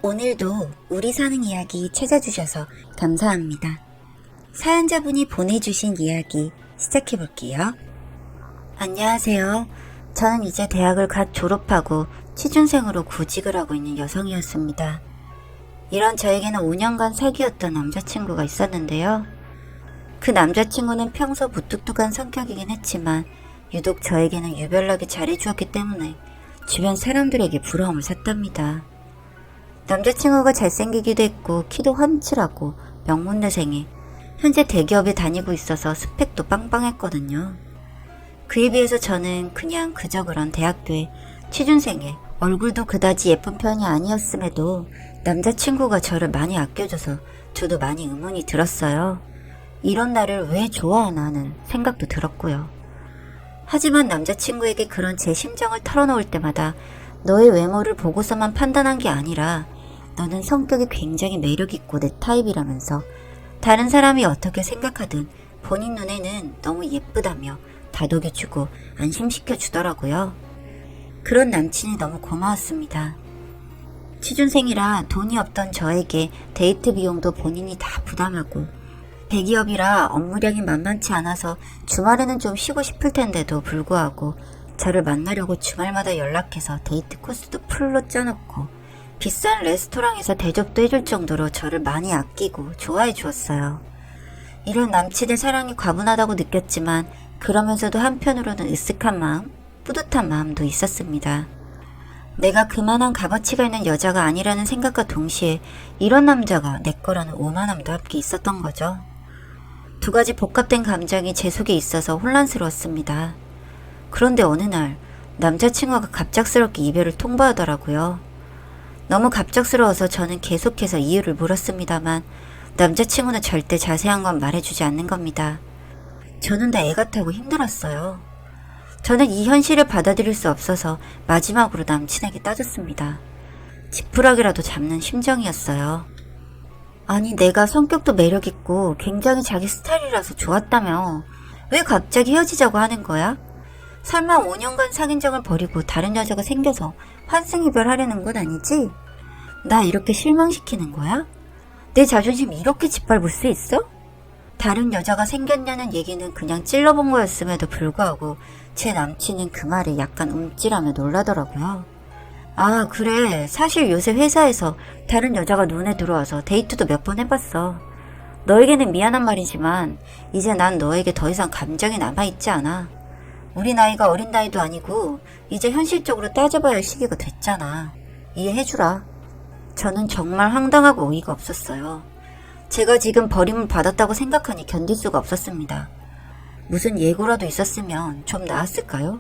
오늘도 우리 사는 이야기 찾아주셔서 감사합니다. 사연자분이 보내주신 이야기 시작해볼게요. 안녕하세요. 저는 이제 대학을 갓 졸업하고 취준생으로 구직을 하고 있는 여성이었습니다. 이런 저에게는 5년간 사귀었던 남자친구가 있었는데요. 그 남자친구는 평소 무뚝뚝한 성격이긴 했지만 유독 저에게는 유별나게 잘해주었기 때문에 주변 사람들에게 부러움을 샀답니다. 남자친구가 잘생기기도 했고 키도 훤칠하고 명문대생에 현재 대기업에 다니고 있어서 스펙도 빵빵했거든요. 그에 비해서 저는 그냥 그저 그런 대학교에 취준생에 얼굴도 그다지 예쁜 편이 아니었음에도 남자친구가 저를 많이 아껴줘서 저도 많이 의문이 들었어요. 이런 나를 왜 좋아하나 하는 생각도 들었고요. 하지만 남자친구에게 그런 제 심정을 털어놓을 때마다 너의 외모를 보고서만 판단한 게 아니라 너는 성격이 굉장히 매력있고 내 타입이라면서 다른 사람이 어떻게 생각하든 본인 눈에는 너무 예쁘다며 다독여주고 안심시켜주더라고요. 그런 남친이 너무 고마웠습니다. 취준생이라 돈이 없던 저에게 데이트 비용도 본인이 다 부담하고 대기업이라 업무량이 만만치 않아서 주말에는 좀 쉬고 싶을 텐데도 불구하고 저를 만나려고 주말마다 연락해서 데이트 코스도 풀로 짜놓고 비싼 레스토랑에서 대접도 해줄 정도로 저를 많이 아끼고 좋아해 주었어요. 이런 남친의 사랑이 과분하다고 느꼈지만 그러면서도 한편으로는 으쓱한 마음, 뿌듯한 마음도 있었습니다. 내가 그만한 값어치가 있는 여자가 아니라는 생각과 동시에 이런 남자가 내 거라는 오만함도 함께 있었던 거죠. 두 가지 복합된 감정이 제 속에 있어서 혼란스러웠습니다. 그런데 어느 날 남자친구가 갑작스럽게 이별을 통보하더라고요. 너무 갑작스러워서 저는 계속해서 이유를 물었습니다만 남자친구는 절대 자세한 건 말해주지 않는 겁니다. 저는 다 애가 타고 힘들었어요. 저는 이 현실을 받아들일 수 없어서 마지막으로 남친에게 따졌습니다. 지푸라기라도 잡는 심정이었어요. 아니 내가 성격도 매력있고 굉장히 자기 스타일이라서 좋았다며 왜 갑자기 헤어지자고 하는 거야? 설마 5년간 사귄 적을 버리고 다른 여자가 생겨서 환승이별하려는 건 아니지? 나 이렇게 실망시키는 거야? 내 자존심 이렇게 짓밟을 수 있어? 다른 여자가 생겼냐는 얘기는 그냥 찔러본 거였음에도 불구하고 제 남친은 그 말에 약간 움찔하며 놀라더라고요. 아 그래 사실 요새 회사에서 다른 여자가 눈에 들어와서 데이트도 몇 번 해봤어. 너에게는 미안한 말이지만 이제 난 너에게 더 이상 감정이 남아있지 않아. 우리 나이가 어린 나이도 아니고 이제 현실적으로 따져봐야 할 시기가 됐잖아. 이해해주라. 저는 정말 황당하고 어이가 없었어요. 제가 지금 버림을 받았다고 생각하니 견딜 수가 없었습니다. 무슨 예고라도 있었으면 좀 나았을까요?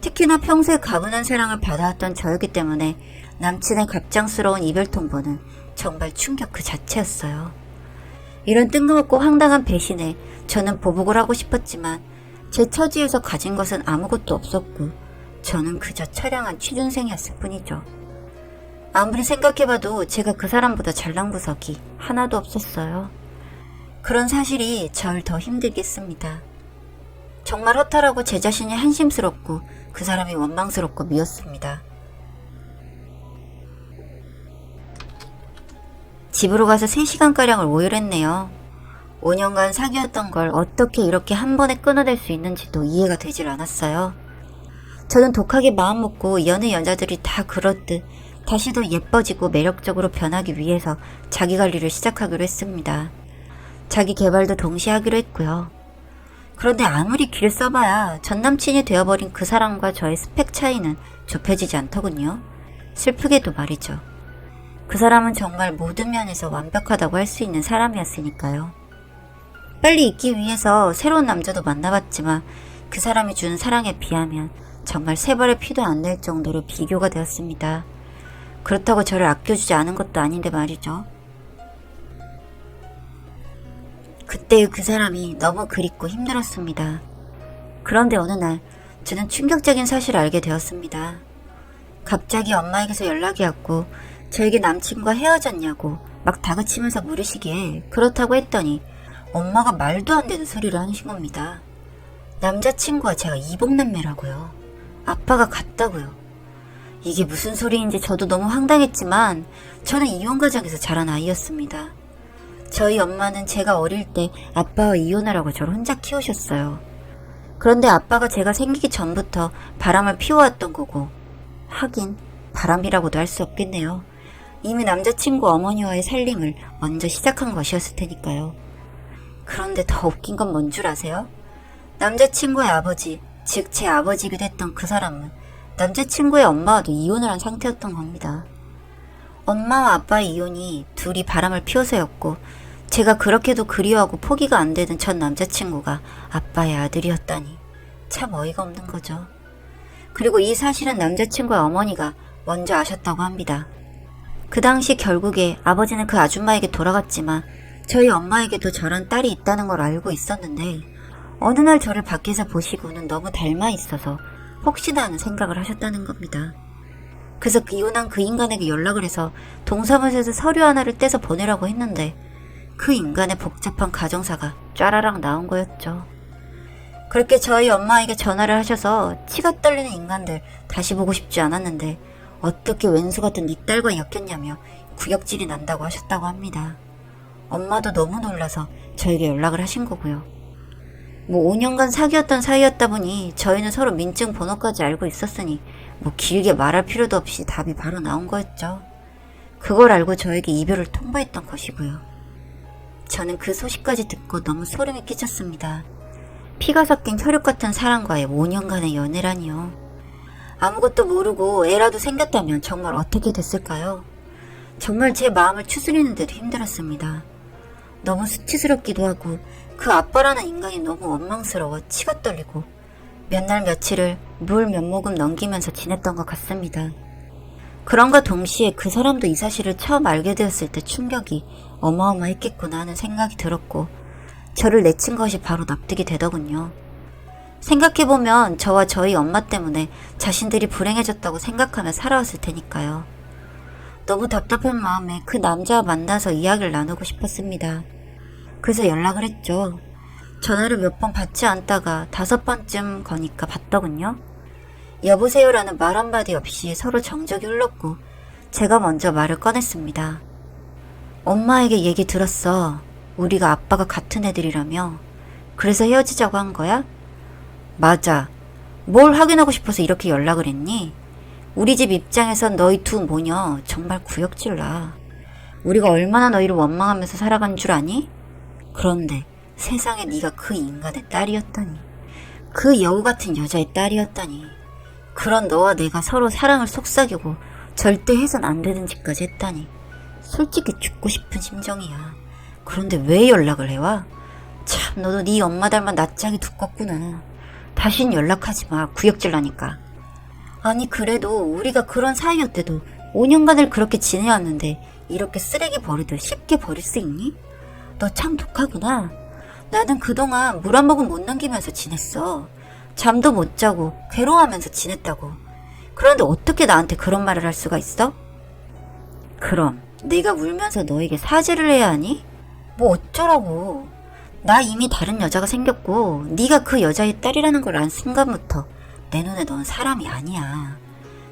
특히나 평소에 가분한 사랑을 받아왔던 저였기 때문에 남친의 갑작스러운 이별 통보는 정말 충격 그 자체였어요. 이런 뜬금없고 황당한 배신에 저는 보복을 하고 싶었지만 제 처지에서 가진 것은 아무것도 없었고 저는 그저 처량한 취준생이었을 뿐이죠. 아무리 생각해봐도 제가 그 사람보다 잘난 구석이 하나도 없었어요. 그런 사실이 절 더 힘들게 했습니다. 정말 허탈하고 제 자신이 한심스럽고 그 사람이 원망스럽고 미웠습니다. 집으로 가서 3시간가량을 오열했네요. 5년간 사귀었던 걸 어떻게 이렇게 한 번에 끊어낼 수 있는지도 이해가 되질 않았어요. 저는 독하게 마음먹고 여느 여자들이 다 그렇듯 다시 더 예뻐지고 매력적으로 변하기 위해서 자기관리를 시작하기로 했습니다. 자기 개발도 동시에 하기로 했고요. 그런데 아무리 귀를 써봐야 전남친이 되어버린 그 사람과 저의 스펙 차이는 좁혀지지 않더군요. 슬프게도 말이죠. 그 사람은 정말 모든 면에서 완벽하다고 할 수 있는 사람이었으니까요. 빨리 잊기 위해서 새로운 남자도 만나봤지만 그 사람이 준 사랑에 비하면 정말 세 발의 피도 안 날 정도로 비교가 되었습니다. 그렇다고 저를 아껴주지 않은 것도 아닌데 말이죠. 그때의 그 사람이 너무 그립고 힘들었습니다. 그런데 어느 날 저는 충격적인 사실을 알게 되었습니다. 갑자기 엄마에게서 연락이 왔고 저에게 남친과 헤어졌냐고 막 다그치면서 물으시기에 그렇다고 했더니 엄마가 말도 안 되는 소리를 하신 겁니다. 남자친구와 제가 이복남매라고요. 아빠가 같다고요. 이게 무슨 소리인지 저도 너무 황당했지만 저는 이혼 가정에서 자란 아이였습니다. 저희 엄마는 제가 어릴 때 아빠와 이혼하라고 저를 혼자 키우셨어요. 그런데 아빠가 제가 생기기 전부터 바람을 피워왔던 거고, 하긴 바람이라고도 할 수 없겠네요. 이미 남자친구 어머니와의 살림을 먼저 시작한 것이었을 테니까요. 그런데 더 웃긴 건 뭔 줄 아세요? 남자친구의 아버지, 즉 제 아버지이기도 했던 그 사람은 남자친구의 엄마와도 이혼을 한 상태였던 겁니다. 엄마와 아빠의 이혼이 둘이 바람을 피워서였고, 제가 그렇게도 그리워하고 포기가 안 되던 전 남자친구가 아빠의 아들이었다니 참 어이가 없는 거죠. 그리고 이 사실은 남자친구의 어머니가 먼저 아셨다고 합니다. 그 당시 결국에 아버지는 그 아줌마에게 돌아갔지만 저희 엄마에게도 저런 딸이 있다는 걸 알고 있었는데, 어느 날 저를 밖에서 보시고는 너무 닮아 있어서 혹시나 하는 생각을 하셨다는 겁니다. 그래서 이혼한 그 인간에게 연락을 해서 동사무소에서 서류 하나를 떼서 보내라고 했는데, 그 인간의 복잡한 가정사가 쫘라락 나온 거였죠. 그렇게 저희 엄마에게 전화를 하셔서 치가 떨리는 인간들 다시 보고 싶지 않았는데 어떻게 왼수 같은 네 딸과 엮였냐며 구역질이 난다고 하셨다고 합니다. 엄마도 너무 놀라서 저에게 연락을 하신 거고요. 5년간 사귀었던 사이였다 보니 저희는 서로 민증 번호까지 알고 있었으니 길게 말할 필요도 없이 답이 바로 나온 거였죠. 그걸 알고 저에게 이별을 통보했던 것이고요. 저는 그 소식까지 듣고 너무 소름이 끼쳤습니다. 피가 섞인 혈육 같은 사람과의 5년간의 연애라니요. 아무것도 모르고 애라도 생겼다면 정말 어떻게 됐을까요? 정말 제 마음을 추스리는데도 힘들었습니다. 너무 수치스럽기도 하고 그 아빠라는 인간이 너무 원망스러워 치가 떨리고 몇 날 며칠을 물 몇 모금 넘기면서 지냈던 것 같습니다. 그런가 동시에 그 사람도 이 사실을 처음 알게 되었을 때 충격이 어마어마했겠구나 하는 생각이 들었고, 저를 내친 것이 바로 납득이 되더군요. 생각해보면 저와 저희 엄마 때문에 자신들이 불행해졌다고 생각하며 살아왔을 테니까요. 너무 답답한 마음에 그 남자와 만나서 이야기를 나누고 싶었습니다. 그래서 연락을 했죠. 전화를 몇 번 받지 않다가 5번쯤 거니까 받더군요. 여보세요라는 말 한마디 없이 서로 정적이 흘렀고 제가 먼저 말을 꺼냈습니다. 엄마에게 얘기 들었어. 우리가 아빠가 같은 애들이라며. 그래서 헤어지자고 한 거야? 맞아. 뭘 확인하고 싶어서 이렇게 연락을 했니? 우리 집 입장에선 너희 두 모녀 정말 구역질나. 우리가 얼마나 너희를 원망하면서 살아간 줄 아니? 그런데 세상에 네가 그 인간의 딸이었다니. 그 여우 같은 여자의 딸이었다니. 그런 너와 내가 서로 사랑을 속삭이고 절대 해선 안 되는 짓까지 했다니. 솔직히 죽고 싶은 심정이야. 그런데 왜 연락을 해와? 참, 너도 네 엄마 닮아 낯짝이 두껍구나. 다신 연락하지 마. 구역질 나니까. 아니, 그래도 우리가 그런 사이였대도 5년간을 그렇게 지내왔는데 이렇게 쓰레기 버리듯 쉽게 버릴 수 있니? 너 참 독하구나. 나는 그동안 물 한 모금 못 넘기면서 지냈어. 잠도 못 자고 괴로워하면서 지냈다고. 그런데 어떻게 나한테 그런 말을 할 수가 있어? 그럼 내가 울면서 너에게 사죄를 해야 하니? 뭐 어쩌라고. 나 이미 다른 여자가 생겼고 네가 그 여자의 딸이라는 걸 안 순간부터 내 눈에 넌 사람이 아니야.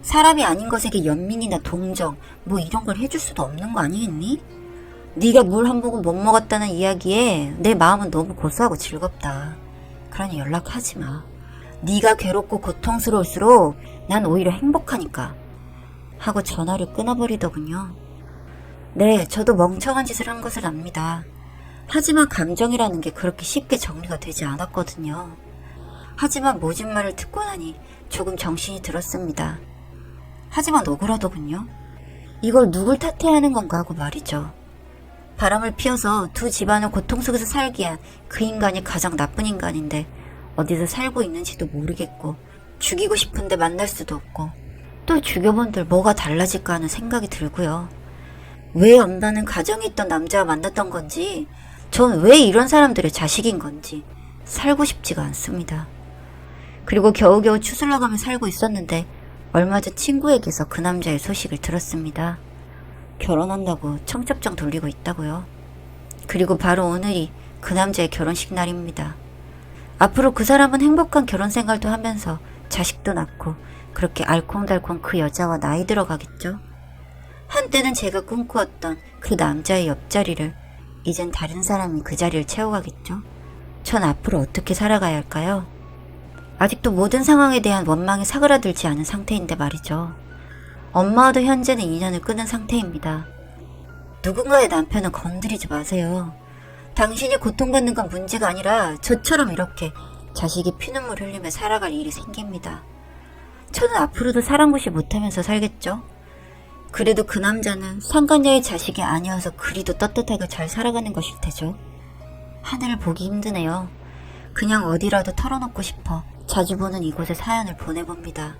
사람이 아닌 것에게 연민이나 동정 이런 걸 해줄 수도 없는 거 아니겠니? 네가 물 한 모금 못 먹었다는 이야기에 내 마음은 너무 고소하고 즐겁다. 그러니 연락하지 마. 네가 괴롭고 고통스러울수록 난 오히려 행복하니까. 하고 전화를 끊어버리더군요. 네, 저도 멍청한 짓을 한 것을 압니다. 하지만 감정이라는 게 그렇게 쉽게 정리가 되지 않았거든요. 하지만 모진 말을 듣고 나니 조금 정신이 들었습니다. 하지만 억울하더군요. 이걸 누굴 탓해야 하는 건가 하고 말이죠. 바람을 피워서 두 집안을 고통 속에서 살게 한 그 인간이 가장 나쁜 인간인데 어디서 살고 있는지도 모르겠고 죽이고 싶은데 만날 수도 없고 또 죽여본들 뭐가 달라질까 하는 생각이 들고요. 왜 엄마는 가정에 있던 남자와 만났던 건지, 전 왜 이런 사람들의 자식인 건지 살고 싶지가 않습니다. 그리고 겨우겨우 추슬러가며 살고 있었는데 얼마 전 친구에게서 그 남자의 소식을 들었습니다. 결혼한다고 청첩장 돌리고 있다고요. 그리고 바로 오늘이 그 남자의 결혼식 날입니다. 앞으로 그 사람은 행복한 결혼 생활도 하면서 자식도 낳고 그렇게 알콩달콩 그 여자와 나이 들어가겠죠? 한때는 제가 꿈꾸었던 그 남자의 옆자리를 이젠 다른 사람이 그 자리를 채워가겠죠? 전 앞으로 어떻게 살아가야 할까요? 아직도 모든 상황에 대한 원망이 사그라들지 않은 상태인데 말이죠. 엄마와도 현재는 인연을 끊은 상태입니다. 누군가의 남편은 건드리지 마세요. 당신이 고통받는 건 문제가 아니라 저처럼 이렇게 자식이 피눈물 흘리며 살아갈 일이 생깁니다. 저는 앞으로도 사랑 무시 못하면서 살겠죠? 그래도 그 남자는 상간녀의 자식이 아니어서 그리도 떳떳하게 잘 살아가는 것일 테죠. 하늘을 보기 힘드네요. 그냥 어디라도 털어놓고 싶어 자주 보는 이곳에 사연을 보내봅니다.